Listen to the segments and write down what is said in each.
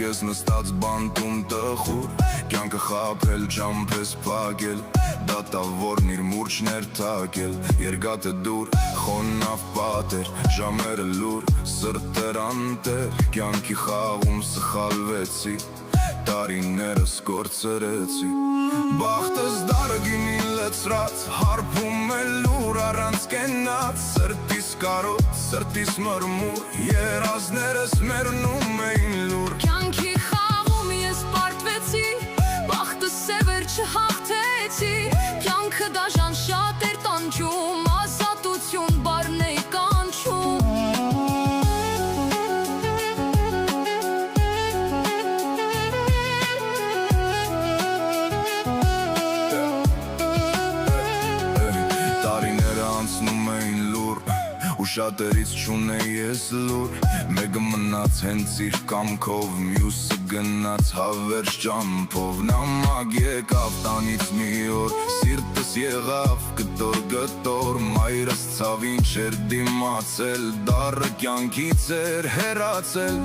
ես նստած բանտում տխուր Կյանքը խաբել, ջամպես պագել Դատավորն իր մուրճներ թակել Երգատը դուր, խոնավ պատեր Ժամերը լուր, սրտեր անտեր Կյանքի խաղում սխալվեցի Տարիներս կործրեցի Բախտս դարգինին լծրած Հարբում է լուր առանց կենած Սրտիս կարոտ, սրտիս մրմուր Երազներս մերնում էին լուր Կյանքի խաղում ես պարտվեցի Բախտս է վերջը հաղթեցի Կյանքը դաժան շատ էր տանջում Ազատություն բառն էի կանչում Տարիները անցնում էին լուր Ու շատերից չունեի ես լուր Մեկը մնաց հենց իր կամքով Մյուսը գնաց հավերժ ճամփով Նամակ եկավ տանից մի օր Սիրտս եղավ կտոր Մայրս ցավին չէր դիմացել Դառը կյանքից էր հեռացել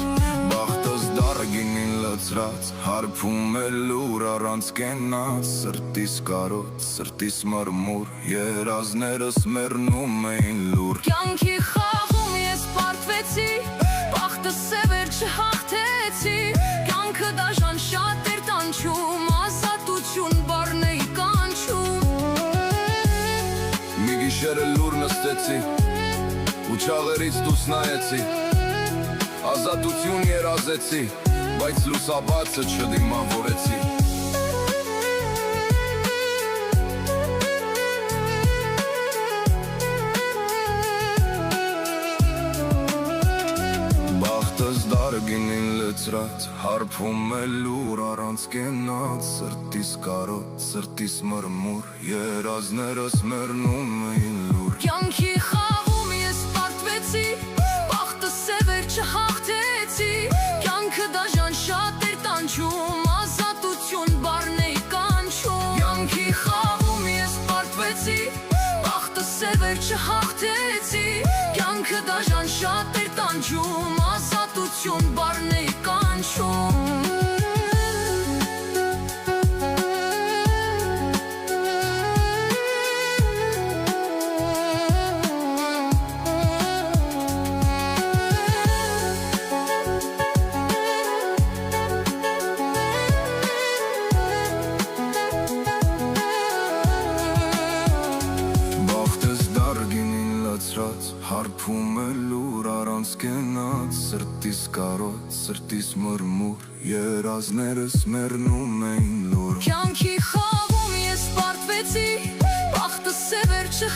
Բախտս դարգինին լծրած Հարբում է լուր առանց կենած Սրտիս կարոտ, սրտիս մրմուր Երազներս մերնում էին լուր Կյանքի խաղում ես պարտվեցի Բախտս է վերջը հաղթեցի Կյանքը դաժան շատ էր տանջում Ազատություն բառն էի կանչում Մի գիշերը լուր նստեցի Ու չաղերից դուս նայեցի Ազատություն երազեցի Բայց լուսաբացը չդիմավորեցի Բախտս դարգինին լծրած Հարբում է լուր առանց կենած Սրտիս կարոտ, սրտիս մրմուր Երազներս մերնում էին լուր Կյանքի խաղում ես պարտվեցի Բախտս է վերջը հաղթեցի Կյանքը դաժան շատ էր տանջում Ազատություն բառն էի կանչում Կյանքի խաղում ես պարտվեցի Բախտս է վերջը հաղթեցի Կյանքը դաժան շատ էր տանջում Ազատություն բառն էի կանչում Հարբում է լուր առանց կենած Սրտիս կարոտ, սրտիս մրմուր Երազներս մերնում էին լուր Կյանքի խաղում ես պարտվեցի Բախտս է վերջը